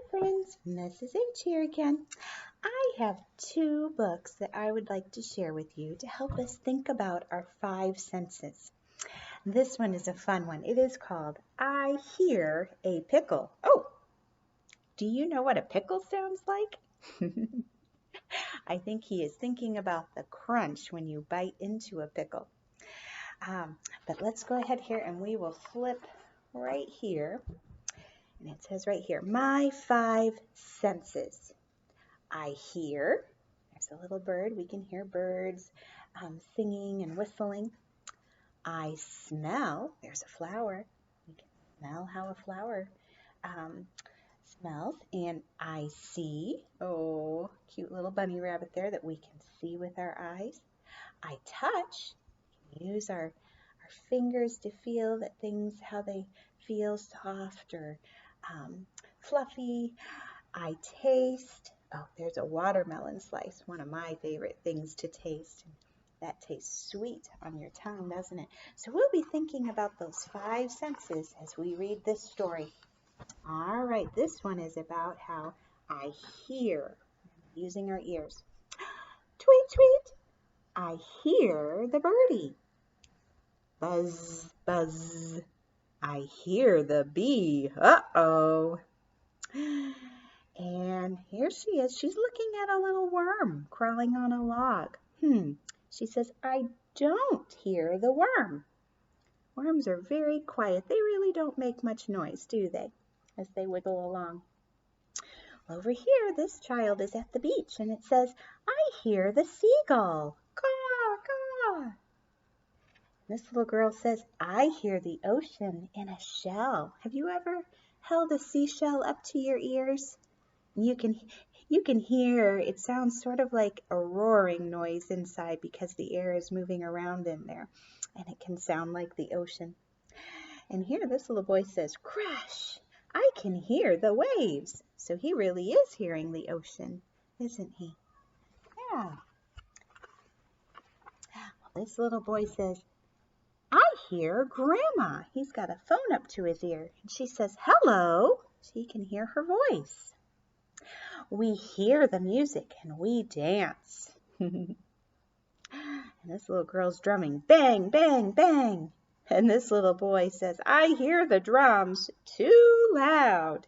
friends, Mrs. H here again. I have two books that I would like to share with you to help us think about our five senses. This one is a fun one. It is called I Hear a Pickle. Oh, do you know what a pickle sounds like? I think he is thinking about the crunch when you bite into a pickle. But let's go ahead here and we will flip right here. And it says right here, my five senses. I hear. There's a little bird. We can hear birds singing and whistling. I smell. There's a flower. We can smell how a flower smells. And I see. Oh, cute little bunny rabbit there that we can see with our eyes. I touch. We can use our fingers to feel that things, how they feel soft or fluffy. I taste. Oh, there's a watermelon slice, one of my favorite things to taste. That tastes sweet on your tongue, doesn't it? So we'll be thinking about those five senses as we read this story. All right, this one is about how I hear, using our ears. Tweet, tweet, I hear the birdie. Buzz, buzz, I hear the bee. Uh-oh. And here she is. She's looking at a little worm crawling on a log. She says, I don't hear the worm. Worms are very quiet. They really don't make much noise, do they, as they wiggle along? Over here, this child is at the beach, and it says, I hear the seagull. Caw, caw. This little girl says, I hear the ocean in a shell. Have you ever held a seashell up to your ears? You can hear, it sounds sort of like a roaring noise inside because the air is moving around in there, and it can sound like the ocean. And here this little boy says, crash, I can hear the waves. So he really is hearing the ocean, isn't he? Yeah. Well, this little boy says, I hear Grandma. He's got a phone up to his ear, and she says, hello. So he can hear her voice. We hear the music and we dance. And this little girl's drumming, bang, bang, bang. And this little boy says, I hear the drums too loud.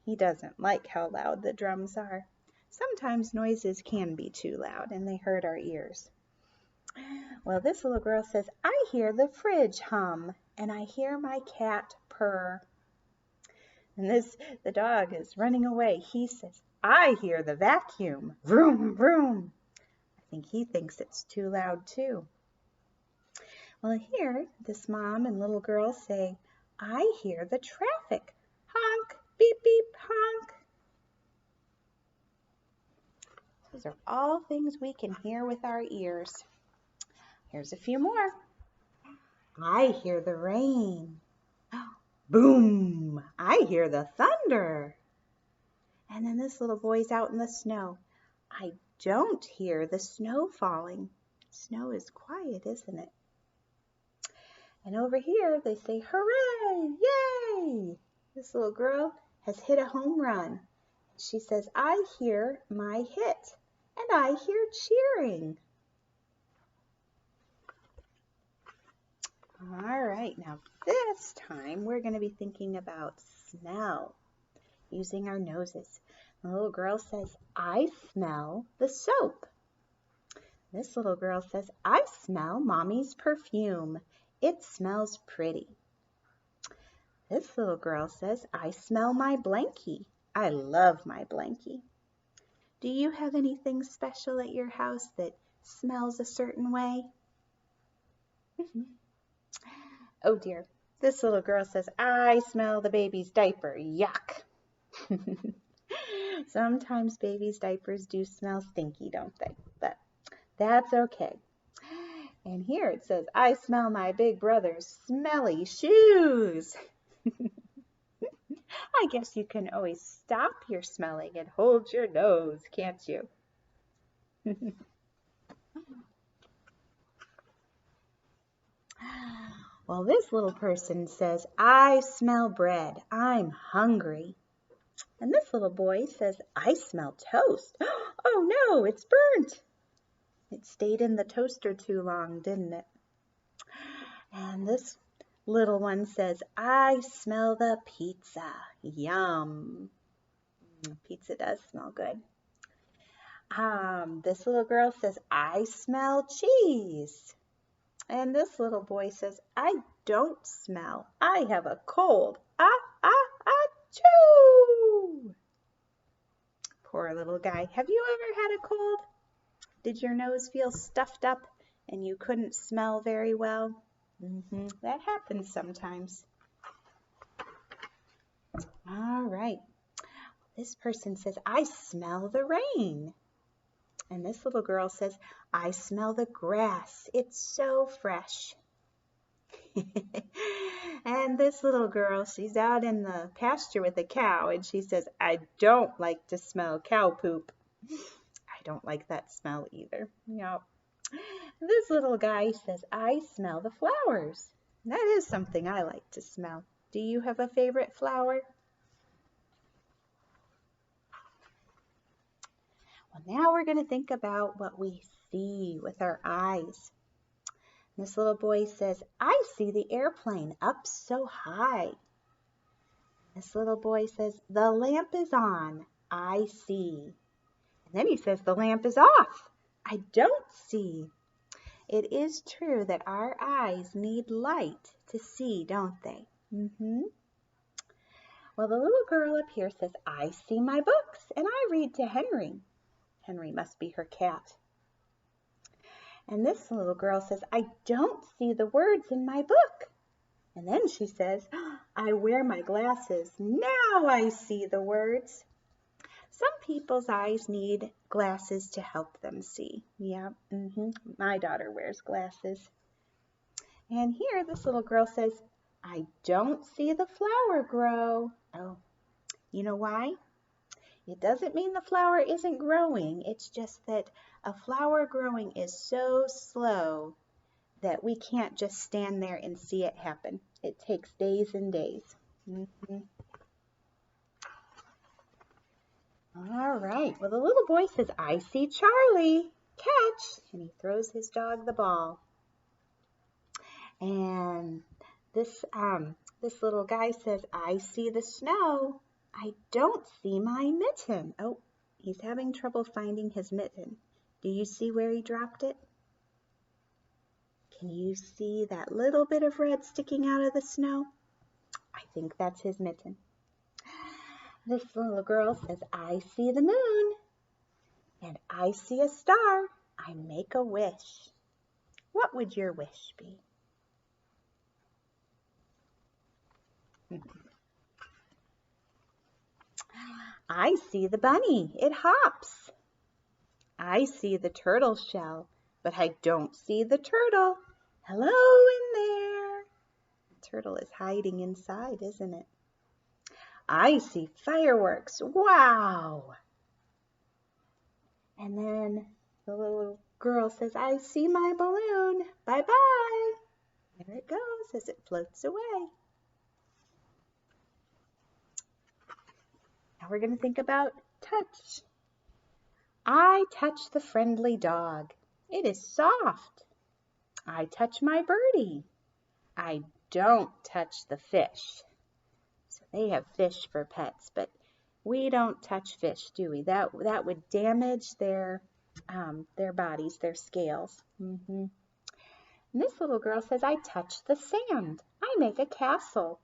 He doesn't like how loud the drums are. Sometimes noises can be too loud and they hurt our ears. Well, this little girl says, I hear the fridge hum and I hear my cat purr. And the dog is running away. He says, I hear the vacuum. Vroom, vroom. I think he thinks it's too loud too. Well, here, this mom and little girl say, I hear the traffic. Honk, beep, beep, honk. These are all things we can hear with our ears. Here's a few more. I hear the rain. Boom! I hear the thunder. And then this little boy's out in the snow. I don't hear the snow falling. Snow is quiet, isn't it? And over here they say, hooray! Yay! This little girl has hit a home run. She says, I hear my hit, and I hear cheering. All right, now this time we're going to be thinking about smell, using our noses. The little girl says, I smell the soap. This little girl says, I smell Mommy's perfume. It smells pretty. This little girl says, I smell my blankie. I love my blankie. Do you have anything special at your house that smells a certain way? Oh dear, this little girl says, I smell the baby's diaper. Yuck. Sometimes babies' diapers do smell stinky, don't they? But that's okay. And here it says, I smell my big brother's smelly shoes. I guess you can always stop your smelling and hold your nose, can't you? Well, this little person says, I smell bread. I'm hungry. And this little boy says, I smell toast. Oh no, it's burnt. It stayed in the toaster too long, didn't it? And this little one says, I smell the pizza. Yum. Pizza does smell good. This little girl says, I smell cheese. And this little boy says, I don't smell. I have a cold. Achoo! Poor little guy. Have you ever had a cold? Did your nose feel stuffed up and you couldn't smell very well? That happens sometimes. All right. This person says, I smell the rain. And this little girl says, I smell the grass. It's so fresh. And this little girl, she's out in the pasture with the cow, and she says, I don't like to smell cow poop. I don't like that smell either. Yep. This little guy says, I smell the flowers. That is something I like to smell. Do you have a favorite flower? Well, now we're going to think about what we see with our eyes. This little boy says, I see the airplane up so high. This little boy says, the lamp is on. I see. And then he says, the lamp is off. I don't see. It is true that our eyes need light to see, don't they? Well, the little girl up here says, I see my books and I read to Henry. Henry must be her cat. And this little girl says, I don't see the words in my book. And then she says, I wear my glasses. Now I see the words. Some people's eyes need glasses to help them see. Yeah, my daughter wears glasses. And here this little girl says, I don't see the flower grow. Oh, you know why? It doesn't mean the flower isn't growing. It's just that a flower growing is so slow that we can't just stand there and see it happen. It takes days and days. All right. Well, the little boy says, I see Charlie. Catch. And he throws his dog the ball. And this little guy says, I see the snow. I don't see my mitten. Oh, he's having trouble finding his mitten. Do you see where he dropped it? Can you see that little bit of red sticking out of the snow? I think that's his mitten. This little girl says, I see the moon. And I see a star. I make a wish. What would your wish be? I see the bunny. It hops. I see the turtle shell, but I don't see the turtle. Hello in there. The turtle is hiding inside, isn't it? I see fireworks. Wow. And then the little girl says, I see my balloon. Bye-bye. There it goes as it floats away. Now we're going to think about touch. I touch the friendly dog. It is soft. I touch my birdie. I don't touch the fish. So they have fish for pets, but we don't touch fish, do we? That would damage their bodies, their scales. And this little girl says, I touch the sand. I make a castle.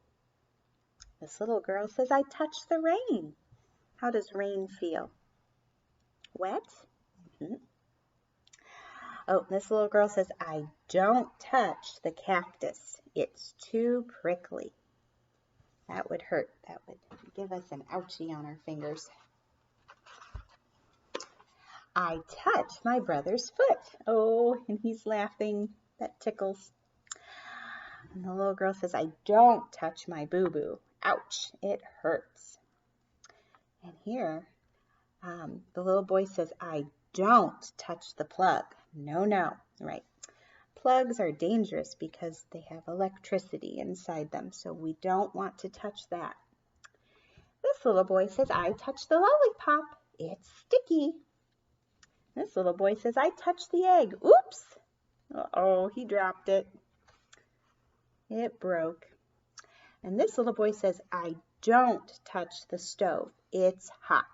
This little girl says, I touch the rain. How does rain feel? Wet? Oh, this little girl says, I don't touch the cactus. It's too prickly. That would hurt. That would give us an ouchie on our fingers. I touch my brother's foot. Oh, and he's laughing. That tickles. And the little girl says, I don't touch my boo-boo. Ouch, it hurts. And here, the little boy says, I don't touch the plug. No, no, right. Plugs are dangerous because they have electricity inside them, so we don't want to touch that. This This little boy says, I touched the lollipop. It's sticky. This little boy says, I touched the egg. Oops. Uh-oh, he dropped it. It broke. And this little boy says, I don't touch the stove. It's hot.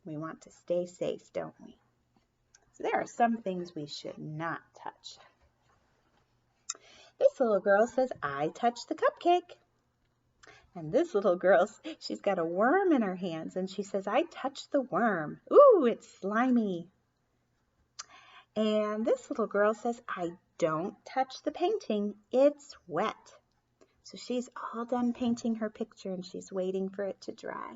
We want to stay safe, don't we? So there are some things we should not touch. This little girl says, I touched the cupcake. And this little girl, she's got a worm in her hands, and she says, I touched the worm. Ooh, it's slimy. And this little girl says, I don't touch the painting. It's wet. So she's all done painting her picture, and she's waiting for it to dry.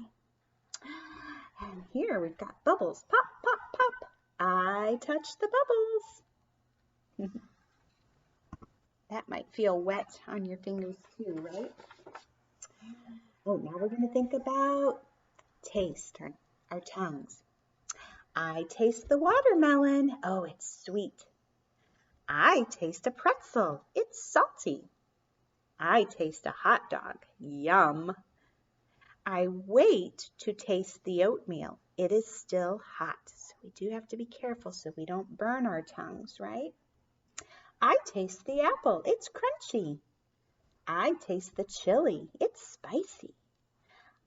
And here we've got bubbles. Pop, pop, pop. I touched the bubbles. That might feel wet on your fingers too, right? Oh, now we're going to think about taste, our tongues. I taste the watermelon. Oh, it's sweet. I taste a pretzel. It's salty. I taste a hot dog. Yum. I wait to taste the oatmeal. It is still hot. So we do have to be careful so we don't burn our tongues, right? I taste the apple. It's crunchy. I taste the chili. It's spicy.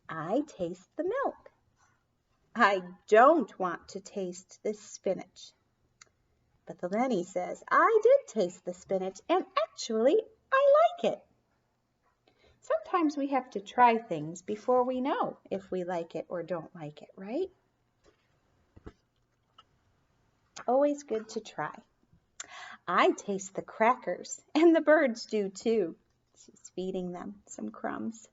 I taste the milk. I don't want to taste the spinach. But the Lenny says, I did taste the spinach, and actually, I like it. Sometimes we have to try things before we know if we like it or don't like it, right? Always good to try. I taste the crackers, and the birds do too. She's feeding them some crumbs.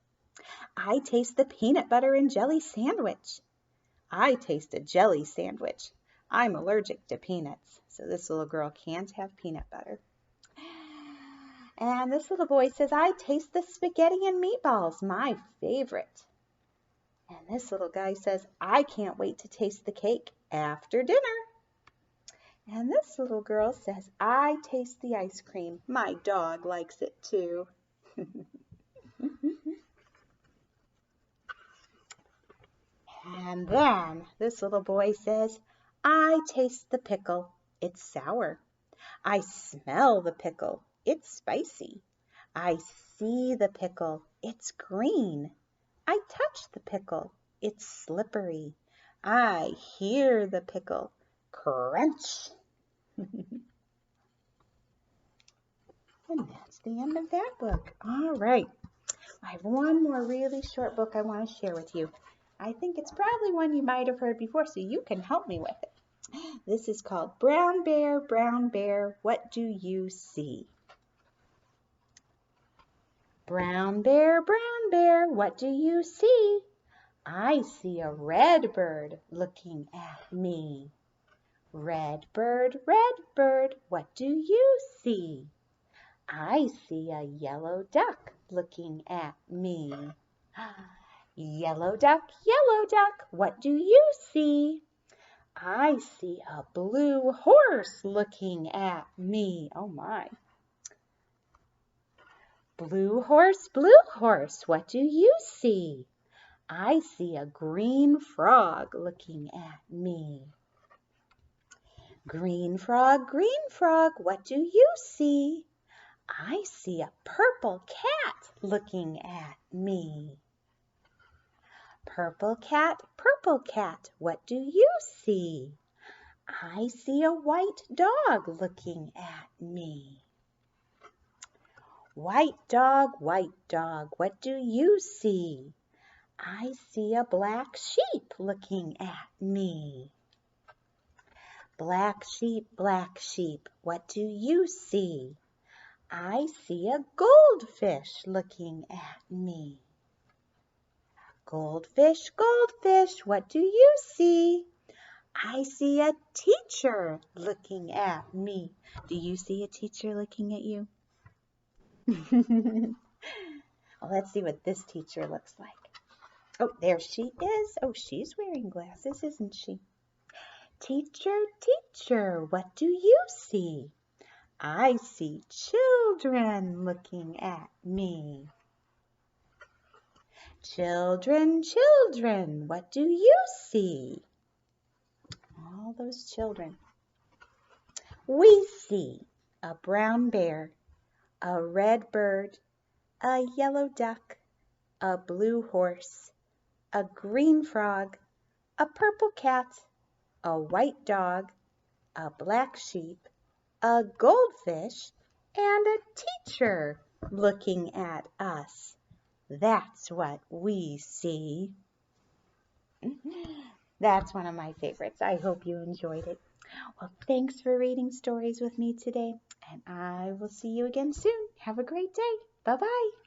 I taste the peanut butter and jelly sandwich. I taste a jelly sandwich. I'm allergic to peanuts, so this little girl can't have peanut butter. And this little boy says, I taste the spaghetti and meatballs, my favorite. And this little guy says, I can't wait to taste the cake after dinner. And this little girl says, I taste the ice cream. My dog likes it too. And then this little boy says, I taste the pickle. It's sour. I smell the pickle. It's spicy. I see the pickle. It's green. I touch the pickle. It's slippery. I hear the pickle. Crunch. And that's the end of that book. All right. I have one more really short book I want to share with you. I think it's probably one you might have heard before, so you can help me with it. This is called Brown Bear, What Do You See? Brown Bear, what do you see? I see a red bird looking at me. Red bird, what do you see? I see a yellow duck looking at me. Yellow duck, what do you see? I see a blue horse looking at me. Oh my. Blue horse, what do you see? I see a green frog looking at me. Green frog, what do you see? I see a purple cat looking at me. Purple cat, what do you see? I see a white dog looking at me. White dog, what do you see? I see a black sheep looking at me. Black sheep, what do you see? I see a goldfish looking at me. Goldfish, what do you see? I see a teacher looking at me. Do you see a teacher looking at you? Well, let's see what this teacher looks like. Oh, there she is. Oh, she's wearing glasses, isn't she? Teacher, what do you see? I see children looking at me. Children, children, what do you see? All those children. We see a brown bear, a red bird, a yellow duck, a blue horse, a green frog, a purple cat, a white dog, a black sheep, a goldfish, and a teacher looking at us. That's what we see. That's one of my favorites. I hope you enjoyed it. Well, thanks for reading stories with me today, and I will see you again soon. Have a great day. Bye-bye.